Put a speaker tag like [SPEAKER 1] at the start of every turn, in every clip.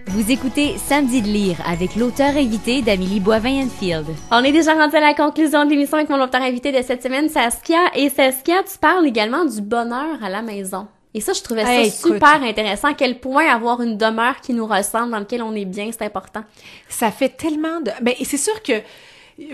[SPEAKER 1] Vous écoutez Samedi de lire avec l'auteur invité d'Amélie Boivin-Enfield.
[SPEAKER 2] On est déjà rendu à la conclusion de l'émission avec mon auteur invité de cette semaine, Saskia. Et Saskia, tu parles également du bonheur à la maison. Et ça, je trouvais ça super intéressant. À quel point avoir une demeure qui nous ressemble, dans laquelle on est bien, c'est important.
[SPEAKER 3] Ça fait tellement de... Ben, c'est sûr que,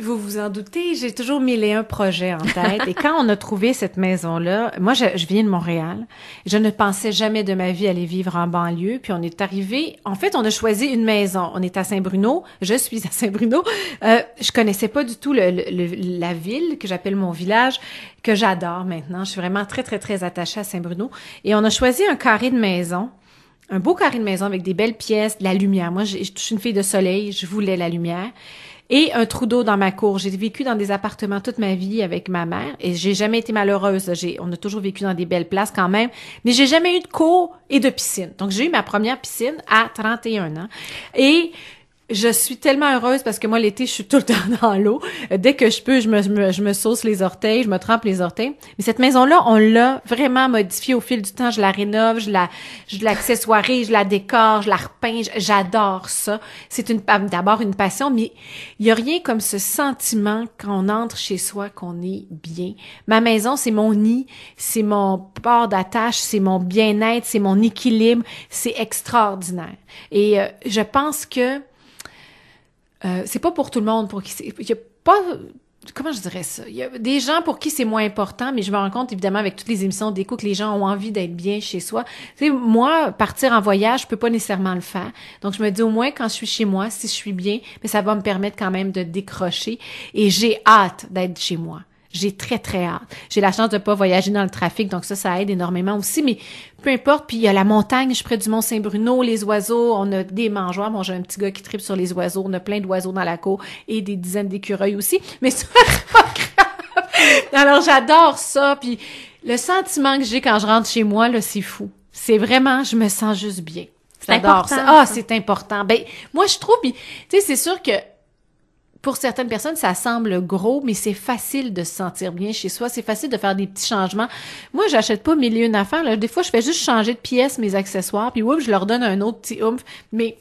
[SPEAKER 3] vous vous en doutez, j'ai toujours 1001 projets en tête. Et quand on a trouvé cette maison-là, moi, je viens de Montréal. Je ne pensais jamais de ma vie aller vivre en banlieue. Puis on est arrivé... En fait, on a choisi une maison. On est à Saint-Bruno. Je suis à Saint-Bruno. Je connaissais pas du tout la ville, que j'appelle mon village, que j'adore maintenant. Je suis vraiment très, très, très attachée à Saint-Bruno. Et on a choisi un carré de maison. Un beau carré de maison avec des belles pièces, de la lumière. Moi, je suis une fille de soleil. Je voulais la lumière. Et un trou d'eau dans ma cour. J'ai vécu dans des appartements toute ma vie avec ma mère et j'ai jamais été malheureuse. On a toujours vécu dans des belles places quand même, mais j'ai jamais eu de cour et de piscine. Donc, j'ai eu ma première piscine à 31 ans. Et je suis tellement heureuse parce que moi, l'été, je suis tout le temps dans l'eau. Dès que je peux, je me sauce les orteils, je me trempe les orteils. Mais cette maison-là, on l'a vraiment modifiée au fil du temps. Je la rénove, je l'accessoirise, je la décore, je la repeins. J'adore ça. C'est d'abord une passion, mais il y a rien comme ce sentiment quand on entre chez soi qu'on est bien. Ma maison, c'est mon nid, c'est mon port d'attache, c'est mon bien-être, c'est mon équilibre. C'est extraordinaire. Et je pense que c'est pas pour tout le monde, il y a pas, comment je dirais ça? Il y a des gens pour qui c'est moins important, mais je me rends compte, évidemment, avec toutes les émissions d'écho, que les gens ont envie d'être bien chez soi. Tu sais, moi, partir en voyage, je peux pas nécessairement le faire. Donc, je me dis, au moins, quand je suis chez moi, si je suis bien, mais ça va me permettre quand même de décrocher. Et j'ai hâte d'être chez moi. J'ai très, très hâte. J'ai la chance de pas voyager dans le trafic, donc ça aide énormément aussi, mais peu importe. Puis il y a la montagne, je suis près du Mont-Saint-Bruno, les oiseaux, on a des mangeoires. Bon, j'ai un petit gars qui tripe sur les oiseaux, on a plein d'oiseaux dans la cour et des dizaines d'écureuils aussi, mais ça, c'est pas grave. Alors, j'adore ça, puis le sentiment que j'ai quand je rentre chez moi, là, c'est fou. C'est vraiment, je me sens juste bien. J'adore ça. Ah, c'est important. Ben, moi, je trouve, puis, tu sais, c'est sûr que pour certaines personnes, ça semble gros, mais c'est facile de se sentir bien chez soi. C'est facile de faire des petits changements. Moi, j'achète pas mille et une affaires, là. Des fois, je fais juste changer de pièce, mes accessoires, puis je leur donne un autre petit oomph. Mais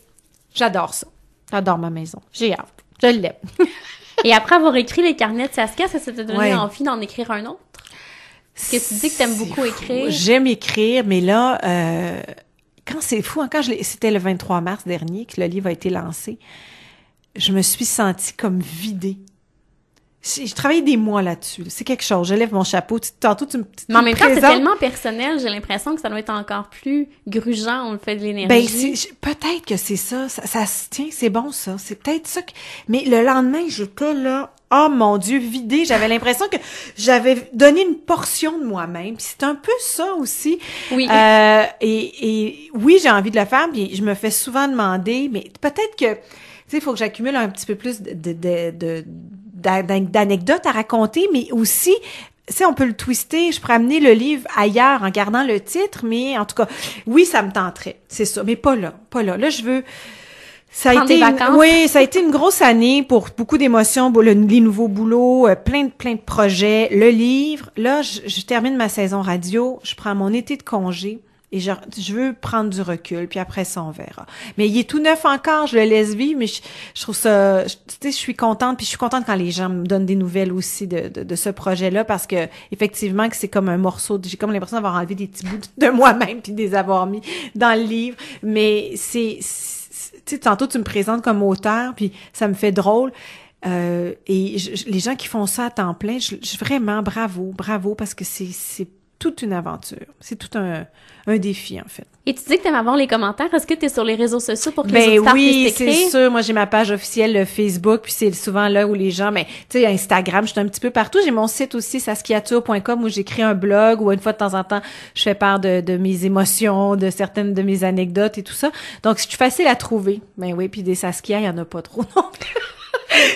[SPEAKER 3] j'adore ça. J'adore ma maison. J'ai hâte. Je l'aime.
[SPEAKER 2] Et après avoir écrit les carnets de Saskia, ça s'était donné envie d'en écrire un autre? Est-ce que tu dis que t'aimes beaucoup écrire?
[SPEAKER 3] J'aime écrire, mais là, quand c'est fou, c'était le 23 mars dernier que le livre a été lancé, je me suis sentie comme vidée. J'ai travaillé des mois là-dessus. C'est quelque chose. Je lève mon chapeau. Tantôt, tu me
[SPEAKER 2] Mais en même temps, c'est tellement personnel. J'ai l'impression que ça doit être encore plus grugeant. On le fait de l'énergie.
[SPEAKER 3] Ben, peut-être que c'est ça. Ça se tient. C'est bon, ça. C'est peut-être ça. Mais le lendemain, j'étais là. Oh mon Dieu, vidée. J'avais l'impression que j'avais donné une portion de moi-même. Puis c'est un peu ça aussi.
[SPEAKER 2] Oui.
[SPEAKER 3] Et oui, j'ai envie de le faire. Puis je me fais souvent demander, mais peut-être que il faut que j'accumule un petit peu plus d'anecdotes à raconter, mais aussi, on peut le twister, je pourrais amener le livre ailleurs en gardant le titre, mais en tout cas, oui, ça me tenterait, c'est ça, mais pas là. Là, je veux... Ça a été une grosse année pour beaucoup d'émotions, les nouveaux boulots, plein de projets, le livre. Là, je termine ma saison radio, je prends mon été de congé. Et je veux prendre du recul, puis après ça, on verra. Mais il est tout neuf encore, je le laisse vivre, mais je trouve ça... Tu sais, je suis contente, puis je suis contente quand les gens me donnent des nouvelles aussi de ce projet-là, parce que effectivement, que c'est comme un morceau... J'ai comme l'impression d'avoir enlevé des petits bouts de moi-même, puis de les avoir mis dans le livre. Mais tu sais, tantôt, tu me présentes comme auteur, puis ça me fait drôle. Et les gens qui font ça à temps plein, vraiment, bravo, parce que c'est toute une aventure. C'est tout un défi, en fait.
[SPEAKER 2] Et tu dis que t'aimes avoir les commentaires. Est-ce que t'es sur les réseaux sociaux pour que les auditeurs puissent t'écrire?
[SPEAKER 3] Oui, c'est sûr. Moi, j'ai ma page officielle Facebook, puis c'est souvent là où les gens, mais tu sais, Instagram, je suis un petit peu partout. J'ai mon site aussi, saskiature.com, où j'écris un blog, où une fois de temps en temps, je fais part de mes émotions, de certaines de mes anecdotes et tout ça. Donc, c'est facile à trouver. Ben oui, puis des Saskia, il y en a pas trop non plus.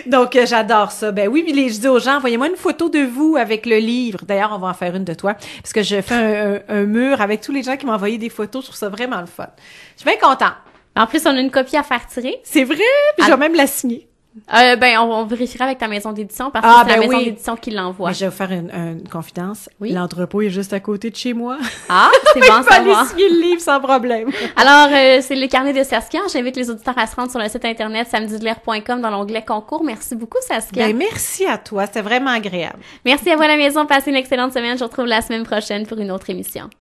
[SPEAKER 3] Donc, j'adore ça. Ben oui, puis je dis aux gens, envoyez-moi une photo de vous avec le livre. D'ailleurs, on va en faire une de toi, parce que je fais un mur avec tous les gens qui m'ont envoyé des photos. Je trouve ça vraiment le fun. Je suis bien contente.
[SPEAKER 2] En plus, on a une copie à faire tirer.
[SPEAKER 3] C'est vrai? Puis je vais même la signer.
[SPEAKER 2] On vérifiera avec ta maison d'édition parce que c'est la maison d'édition qui l'envoie.
[SPEAKER 3] Mais je vais vous faire une confidence.
[SPEAKER 2] Oui.
[SPEAKER 3] L'entrepôt est juste à côté de chez moi.
[SPEAKER 2] Ah, c'est bon à savoir.
[SPEAKER 3] Il va aller signer le livre sans problème.
[SPEAKER 2] Alors, c'est le carnet de Saskia. J'invite les auditeurs à se rendre sur le site internet samedilire.com dans l'onglet concours. Merci beaucoup, Saskia.
[SPEAKER 3] Merci à toi. C'était vraiment agréable.
[SPEAKER 2] Merci à vous à la maison. Passez une excellente semaine. Je vous retrouve la semaine prochaine pour une autre émission.